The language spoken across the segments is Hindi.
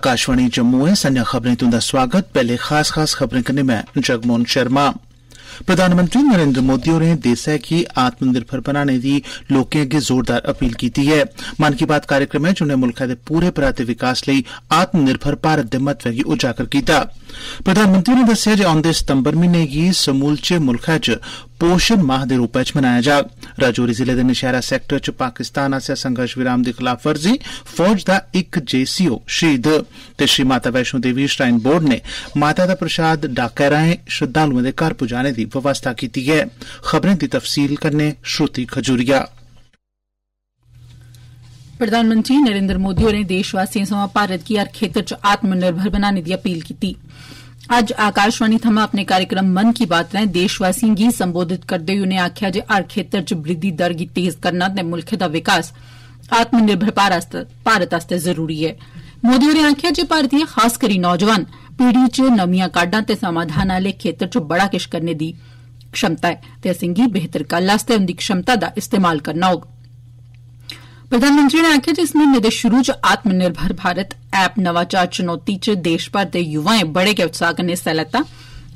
आकाशवाणी जम्मू है संजा खबरें तुंदा स्वागत। पहले खास खबरें कन्नै मैं जगमोहन शर्मा। प्रधानमंत्री नरेंद्र मोदी होरें देसै गी आत्मनिर्भर बनाने दी लोकें अग्गे जोरदार अपील कीती है। मन की बात कार्यक्रम च उनें मुल्खै दे पूरे पराते विकास लेई आत्मनिर्भर भारत दे महत्व गी उजागर कीता। प्रधानमंत्री ने दस्सेआ जे औंदे सितंबर म्हीने गी समूलचे मुल्खै च पोषण माह दे रूपै च मनाया जाग। राजौरी जिले दे नशैरा सैक्टर च पाकिस्तान आसेआ संघर्ष विराम दी खिलाफवर्जी, फौज दा इक JCO शहीद ते श्री माता वैष्णो देवी श्राइन बोर्ड ने माता दा प्रसाद डाकै राएं श्रद्धालुएं दे घर पुजाने दी व्यवस्था कीती है। खबरें दी तफसील कन्नै श्रुति खजूरिया। प्रधानमंत्री नरेंद्र मोदी होरें देशवासियें सोयां भारत गी हर खेतर च आत्मनिर्भर बनाने दी अपील कीती। अज्ज आकाशवाणी थमां अपने कार्यक्रम मन की बात राएं देशवासियें गी संबोधित करदे होई उनें आखेआ जे हर खेतर च वृद्धि दर गी तेज करना ते मुल्खै दा विकास आत्मनिर्भर भारत आस्तै जरूरी ऐ। मोदी होरें आखेआ जे भारतीय खास करी नौजवान पीढ़ी च नमियां काह्डां ते समाधान आले खेतर च बड़ा किश करने दी क्षमता ऐ ते असेंगी बेहतर कल आस्तै उंदी क्षमता दा इस्तेमाल करना होग। प्रधानमंत्री ने आखेआ जे इस म्हीने दे शुरू च आत्मनिर्भर भारत ऐप नवाचार चुनौती च देश भर दे युवाएं बड़े गै उत्साह कन्नै हिस्सा लैता।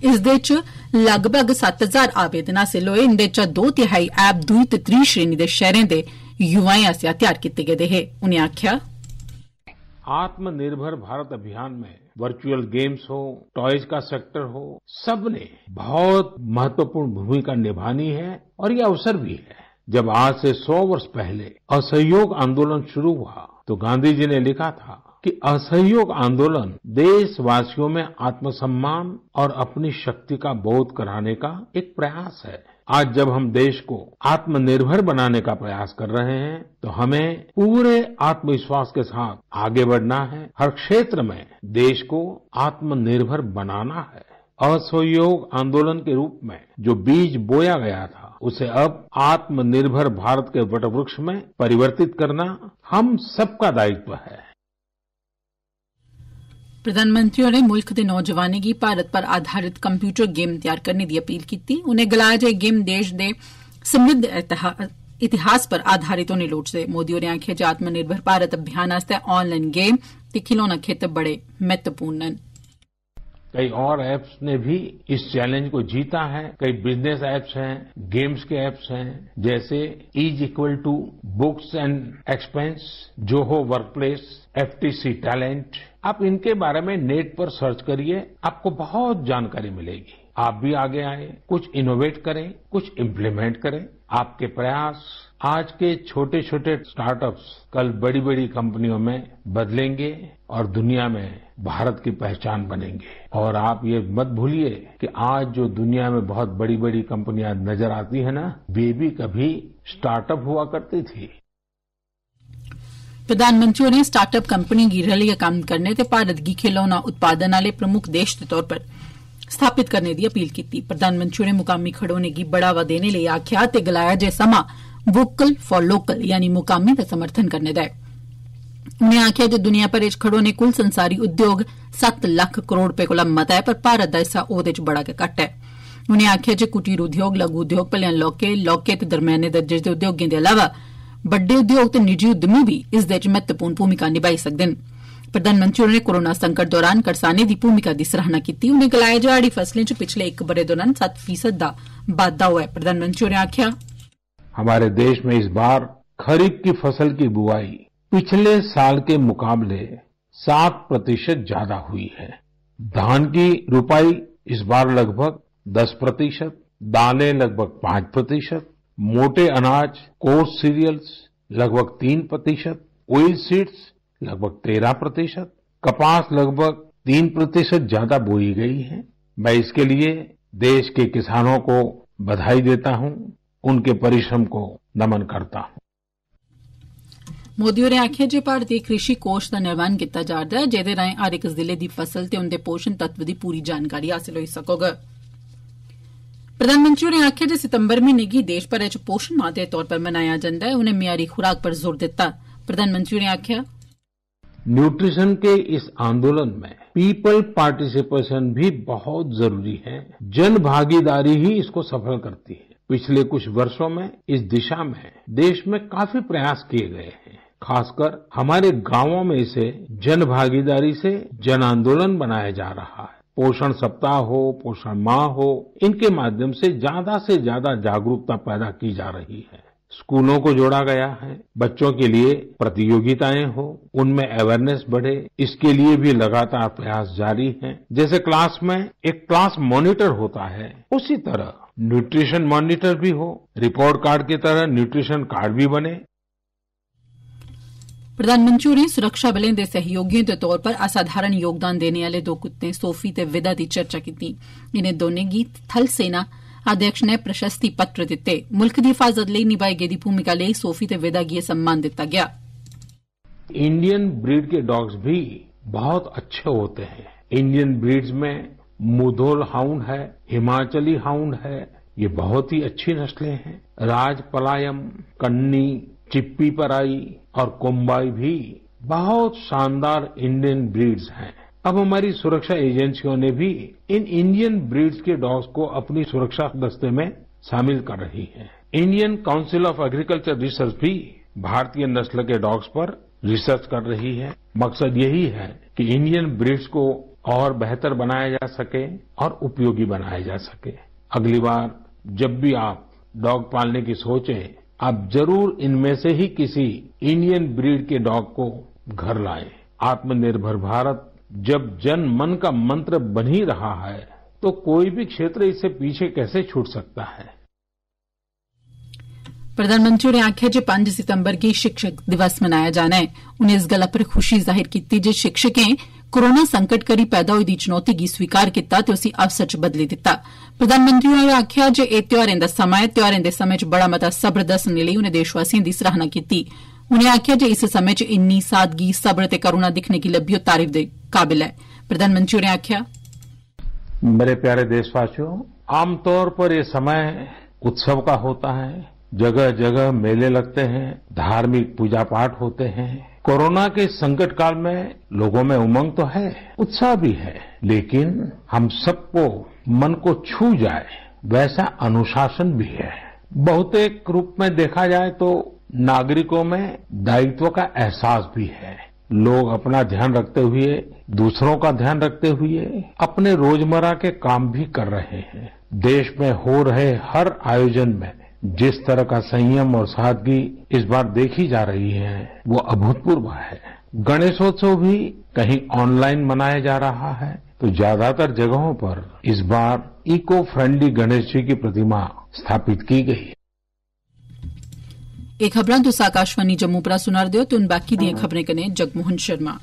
इसदे च लगभग 7000 आवेदन हासिल होए। इंदे च 2/3 ऐप दूई ते त्री श्रेणी दे शहरें दे युवाएं आसेआ तैयार कीते गेदे हे। उनें आखेआ आत्मनिर्भर भारत अभियान में वर्चुअल गेम्स हो, टॉयज का सेक्टर हो, सबने बहुत महत्वपूर्ण भूमिका निभानी है और ये अवसर भी है। जब आज से 100 वर्ष पहले असहयोग आंदोलन शुरू हुआ तो गांधी जी ने लिखा था कि असहयोग आंदोलन देशवासियों में आत्मसम्मान और अपनी शक्ति का बोध कराने का एक प्रयास है। आज जब हम देश को आत्मनिर्भर बनाने का प्रयास कर रहे हैं तो हमें पूरे आत्मविश्वास के साथ आगे बढ़ना है। हर क्षेत्र में देश को आत्मनिर्भर बनाना है। असहयोग आंदोलन के रूप में जो बीज बोया गया था उसे अब आत्मनिर्भर भारत के वटवृक्ष में परिवर्तित करना हम सबका दायित्व है। प्रधानमंत्री होरें मुल्ख दे नौजवानें गी भारत पर आधारित कंप्यूटर गेम तैयार करने दी अपील कीती। उनें गलाया जे गेम देश दे समृद्ध इतिहास पर आधारित होने लोड़चदे। मोदी होरें आखेआ जे आत्मनिर्भर भारत अभियान आस्तै ऑनलाइन गेम ते खिलौना खेतर बड़े महत्वपूर्ण न। कई और ऐप्स ने भी इस चैलेंज को जीता है। कई बिजनेस ऐप्स हैं, गेम्स के ऐप्स हैं, जैसे is equal to books and expense, Zoho workplace, FTC talent. आप इनके बारे में नेट पर सर्च करिए, आपको बहुत जानकारी मिलेगी। आप भी आगे आए, कुछ इनोवेट करें, कुछ इम्प्लीमेंट करें। आपके प्रयास आज के छोटे छोटे स्टार्टअप्स कल बड़ी बड़ी कंपनियों में बदलेंगे और दुनिया में भारत की पहचान बनेंगे। और आप ये मत भूलिए कि आज जो दुनिया में बहुत बड़ी बड़ी कंपनियां नजर आती है ना, वे भी कभी स्टार्टअप हुआ करती थी। प्रधानमंत्री होरें स्टार्टअप कंपनी गी रलियै कम्म करने ते भारत गी खिलौना उत्पादन आले प्रमुख देश दे तौर पर स्थापित करने दी अपील कीती। प्रधानमंत्री होरें मुकामी खड़ोने गी बढ़ावा देने लेई आखेआ ते गलाया जे समां वोकल फॉर लोकल यानी मुकामी दा समर्थन करने दा ऐ। उनें आखेआ जे दुनिया भरै च खड़ोने कुल संसारी उद्योग 7 लाख करोड़ रपे कोला मता ऐ, पर भारत दा हिस्सा ओहदे च बड़ा गै घट्ट ऐ। उनें आखेआ जे कुटीर उद्योग, लघु उद्योग भलेआं लौह्के ते दरम्याने दर्जे दे उद्योगें दे अलावा बड्डे उद्योग ते निजी उद्यमी भी इसदे च महत्वपूर्ण भूमिका निभाई सकदे न। प्रधानमंत्री होरें कोरोना संकट दौरान करसानें दी भूमिका दी सराहना कीती। उनें गलाया जे हाड़ी फसलें च पिछले 1 ब'रे दौरान 7% दा बाद्दा होआ है। प्रधानमंत्री होरें आखेआ हमारे देश में इस बार खरीफ की फसल की बुआई पिछले साल के मुकाबले 7% ज्यादा हुई है। धान की रुपाई इस बार लगभग 10%, दालें लगभग 5%, मोटे अनाज कोर्स सीरियल्स लगभग 3%, ऑयल सीड्स लगभग 13%, कपास लगभग 3% ज्यादा बोई गई है। मैं इसके लिए देश के किसानों को बधाई देता हूं, उनके परिश्रम को नमन करता हूं। मोदी होरें आखेआ जे भारतीय कृषि कोष दा निर्माण कीता जा'रदा ऐ, जेह्दे राएं हर इक जिले दी फसल ते उंदे पोषण तत्व दी पूरी जानकारी हासिल होई सकोग। प्रधानमंत्री होरें आखेआ जे सितंबर म्हीने गी देश भरै च पोषण माह दे तौर पर मनाया जंदा ऐ। उनें मयारी खुराक पर जोर दित्ता। प्रधानमंत्री होरें आखेआ न्यूट्रिशन के इस आंदोलन में पीपल पार्टिसिपेशन भी बहुत जरूरी है। जन भागीदारी ही इसको सफल करती है। पिछले कुछ वर्षों में इस दिशा में देश में काफी प्रयास किए गए हैं। खासकर हमारे गांवों में इसे जन भागीदारी से जन आंदोलन बनाया जा रहा है। पोषण सप्ताह हो, पोषण माह हो, इनके माध्यम से ज्यादा जागरूकता पैदा की जा रही है। स्कूलों को जोड़ा गया है, बच्चों के लिए प्रतियोगिताएं हो, उनमें अवेयरनेस बढ़े, इसके लिए भी लगातार प्रयास जारी हैं। जैसे क्लास में एक क्लास मॉनिटर होता है, उसी तरह न्यूट्रिशन मॉनिटर भी हो, रिपोर्ट कार्ड की तरह न्यूट्रिशन कार्ड भी बने। प्रधानमंत्री होरें सुरक्षा बलें दे सहयोगियों दे तौर पर असाधारण योगदान देने आले दो कुत्तें सोफी ते विदा दी चर्चा कीती। इनें दोनें गी थल सेना अध्यक्ष ने प्रशस्ति पत्र दिते। मुल्क दी हिफाजत लेई निभाई गेदी भूमिका लेई सोफी ते विदा गी सम्मान दिता गया। इंडियन ब्रीड के डॉग्स भी बहुत अच्छे होते हैं। इंडियन ब्रीड्स में मुधोल हाउंड है, हिमाचली हाउंड है, ये बहुत ही अच्छी नस्लें हैं। राजपलायम, कन्नी, चिप्पी पराई और कोम्बाई भी बहुत शानदार इंडियन ब्रीड्स हैं। अब हमारी सुरक्षा एजेंसियों ने भी इन इंडियन ब्रीड्स के डॉग्स को अपनी सुरक्षा दस्ते में शामिल कर रही है। Indian council of agriculture research भी भारतीय नस्ल के डॉग्स पर रिसर्च कर रही है। मकसद यही है कि इंडियन ब्रीड्स को और बेहतर बनाया जा सके और उपयोगी बनाया जा सके। अगली बार जब भी आप डॉग पालने की सोचें, आप जरूर इनमें से ही किसी इंडियन ब्रीड के डॉग को घर लाएं। आत्मनिर्भर भारत जब जन मन का मंत्र बन ही रहा है, तो कोई भी क्षेत्र इससे पीछे कैसे छूट सकता है। प्रधानमंत्री ने आख्या जे 5 सितंबर गी शिक्षक दिवस मनाया जाना है। उन्हें इस गल्ला पर खुशी जाहिर की जे शिक्षकें कोरोना संकट करी पैदा होई दी चुनौती गी स्वीकार किता ते उसी अवसर च बदली दिता। प्रधानमंत्री होरें आख्या जे एह त्योहारें दा समां है। त्योहारें दे समें च बड़ा मता सब्र दस्सने लेई उनें देशवासियों दी सराहना कीती। उनें आख्या जे इस समय च इन्नी सादगी, सब्र ते करुणा दिखने की लब्भी तारीफ दे काबिल है। प्रधानमंत्री होरें आख्या, मेरे प्यारे देशवासियों, आमतौर पर ये समय उत्सव का होता है। जगह जगह मेले लगते हैं, धार्मिक पूजा पाठ होते हैं। कोरोना के संकट काल में लोगों में उमंग तो है, उत्साह भी है, लेकिन हम सबको मन को छू जाए वैसा अनुशासन भी है। बहुतेक रूप में देखा जाए तो नागरिकों में दायित्व का एहसास भी है। लोग अपना ध्यान रखते हुए, दूसरों का ध्यान रखते हुए अपने रोजमर्रा के काम भी कर रहे हैं। देश में हो रहे हर आयोजन में जिस तरह का संयम और सादगी इस बार देखी जा रही है, वो अभूतपूर्व है। गणेशोत्सव भी कहीं ऑनलाइन मनाया जा रहा है, तो ज्यादातर जगहों पर इस बार इको फ्रेंडली गणेश जी की प्रतिमा स्थापित की गई है। ਇਹ खबरां तुस आकाशवाणी जम्मू परा सुना रहे हो ते हुन बाकी दियां खबरें कन्नै जगमोहन शर्मा।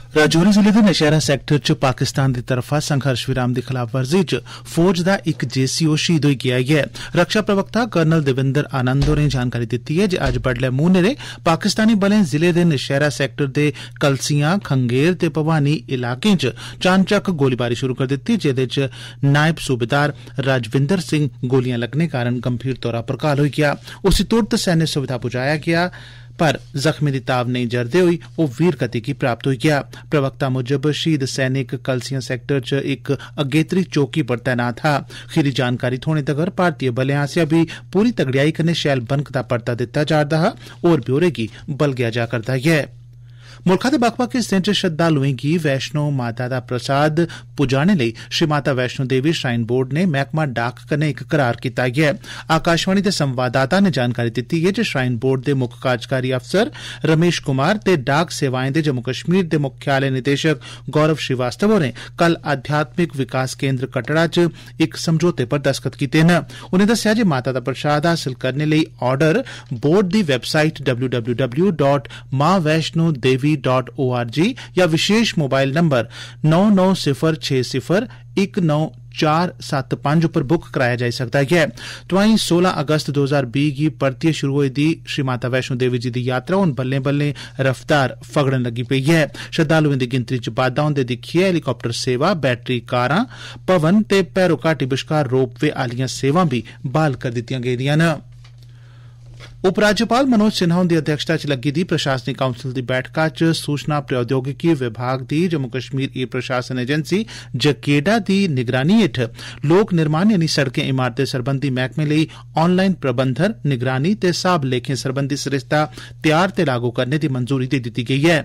राजौरी जिले दे नशहरा सैक्टर च पाकिस्तान दी तरफा संघर्ष विराम दी खिलाफवर्जी च फौज दा इक जेसीओ शहीद होई गेआ ऐ। रक्षा प्रवक्ता कर्नल देविंदर आनंद होरें जानकारी दित्ती है जे अज्ज बड्डलै मूंह नेरे पाकिस्तानी बलें जिले दे नशहरा सैक्टर दे कलसियां, खंगेर ते भवानी इलाकें च चानचक्क गोलीबारी शुरू कर दित्ती, जेदे च नायब सूबेदार राजविंदर सिंह गोलियां लगने कारण गंभीर तौरा पर घायल होई गेआ। उसी तुरत सैन्य सुविधा पुजाया गेआ, पर जख्मी दी ताब नेईं जरदे होई ओ वीर गति गी प्राप्त होई गेआ। प्रवक्ता मुजब शहीद सैनिक कलसियां सैक्टर च इक अगेत्री चौकी पर तैनात हा। खीरी जानकारी थ्होने तगर भारतीय बलें आसेआ भी पूरी तगड़ियाई कन्नै शैल बनकदा परता दित्ता जा'रदा हा। होर ब्यौरे गी बलगेआ जा करदा ऐ। मुल्खा दे बक्ख-बक्ख हिस्सें च श्रद्धालुएं गी वैष्णो माता दा प्रसाद पुजाने लेई श्री माता वैष्णो देवी श्राइन बोर्ड ने मैहकमा डाक कन्नै इक करार कीता ऐ। आकाशवाणी दे संवाददाता ने जानकारी दित्ती ऐ जे श्राइन बोर्ड दे मुक्ख कार्यकारी अफसर रमेश कुमार ते डाक सेवाएं दे जम्मू कश्मीर दे मुख्यालय निदेशक गौरव श्रीवास्तव होरें कल आध्यात्मिक विकास केन्द्र कटड़ा च इक समझौते पर दस्तखत कीते न। उनें दस्सेआ जे माता दा प्रसाद हासल करने लेई ऑर्डर बोर्ड दी वैबसाइट www.maavaishnodevi.org या विशेष मोबाइल नंबर 9906019475 पर बुक कराया जाई सकदा है। तोआईं 16 अगस्त 2020 गी परतियै शुरू होई दी श्री माता वैष्णो देवी जी दी यात्रा हुण बल्लें बल्लें रफ्तार फगड़न लगी पेई ऐ। श्रद्धालुएं दी गिनतरी च बाद्दा होंदे दिक्खियै हेलीकाप्टर सेवा, बैटरी कारां, भवन ते भैरो घाटी बश्कार रोपवे आलियां सेवां भी बहाल करी दित्तियां गेदियां न। उपराज्यपाल मनोज सिन्हा हुंदी अध्यक्षता च लग्गी दी प्रशासनिक काउंसल दी बैठका च सूचना प्रौद्योगिकी विभाग दी जम्मू कश्मीर ई प्रशासन एजेंसी जकेडा दी निगरानी हेठ लोक निर्माण यानी सड़कें इमारतें सरबंधी मैहकमे लेई ऑनलाइन प्रबंधन निगरानी ते हिसाब लेखें सरबंधी सरिस्ता तैयार ते लागू करने दी मंजूरी दे दित्ती गेई ऐ।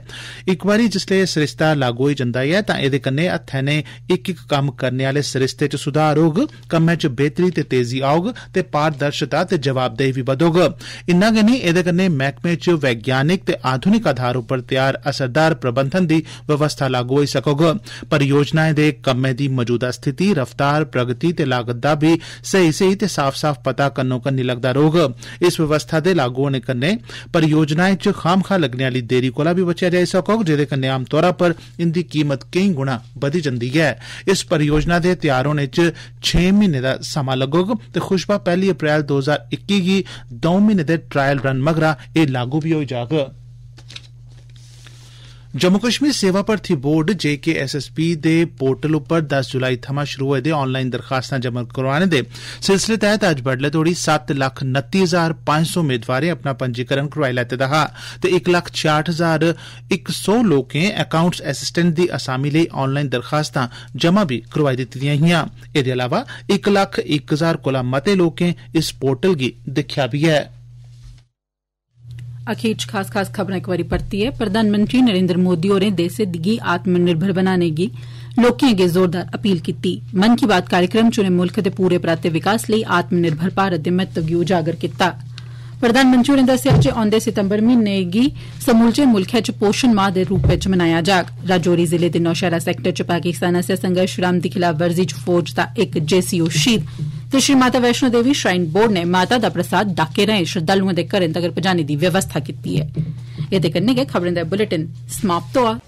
इक बारी जिसलै सरिस्ता लागू होई जंदा ऐ तां एदे कन्नै हत्थै ने इक इक कम्म करने आले सरिस्ते च सुधार होग, कम्मै च बेहतरी ते तेजी औग ते पारदर्शिता ते जवाबदेही बी बधोग। इन्ना गै नहीं, एदे कन्नै मैहकमे च वैज्ञानिक ते आधुनिक आधार उप्पर तैयार असरदार प्रबंधन दी व्यवस्था लागू होई सकोग। परियोजनाएं दे कम्मै दी मौजूदा स्थिति, रफ्तार, प्रगति ते लागत दा भी सही ते साफ पता कन्नो कन्नी लगदा रौह्ग। इस व्यवस्था दे लागू होने कन्नै परियोजनाएं च खामखा लगने आली देरी कोला भी बचेआ जाई सकोग, जेदे कन्नै आम तौरा पर इंदी कीमत केई गुणा बधी जंदी ऐ। इस परियोजना दे तैयार होने च 6 म्हीने दा समां लगोग ते खुशबा 1 अप्रैल 2021 गी 2 म्हीने दे ट्रायल रन मगरा एह् लागू भी होई जाग। जम्मू कश्मीर सेवा भर्थी बोर्ड JKSSB दे पोर्टल उप्पर 10 जुलाई थमां शुरू होए दे ऑनलाइन दरखास्तां जमा करोआने दे सिलसिले तैहत अज्ज बड्डलै तोड़ी 7,29,500 मेदवारें अपना पंजीकरण करोआई लैते दा हा ते 1,66,100 लोकें अकाउंट्स असिस्टेंट दी असामी लेई ऑनलाइन दरखास्तां जमा भी करोआई दित्ती दियां हियां। एह्दे अलावा 1,01,000 कोला मते लोकें इस पोर्टल गी दिक्खेआ भी ऐ। अखीर च खास खबरां इक बारी परतियै प्रधानमंत्री नरेंद्र मोदी होरें देसै गी आत्मनिर्भर बनाने गी लोकें अग्गे जोरदार अपील कीती। मन की बात कार्यक्रम च उनें मुल्ख दे पूरे पराते विकास लेई आत्मनिर्भर भारत दे महत्व गी उजागर कीता। प्रधानमंत्री होरें दस्सेआ जे औंदे सितंबर म्हीने गी समूलचे मुल्खै च पोषण माह दे रूपै च मनाया जाग। राजौरी जिले दे नौशहरा सैक्टर च पाकिस्तान आस्सेआ संघर्ष विराम दी खिलाफवर्जी च फौज दा इक JCO शहीद ते श्री माता वैष्णो देवी श्राइन बोर्ड ने माता दा प्रसाद डाके राएं श्रद्धालुएं दे घरें तगर पजाने दी व्यवस्था कीती ऐ। एह्दे कन्नै गै खबरें दा बुलेटिन समाप्त होआ।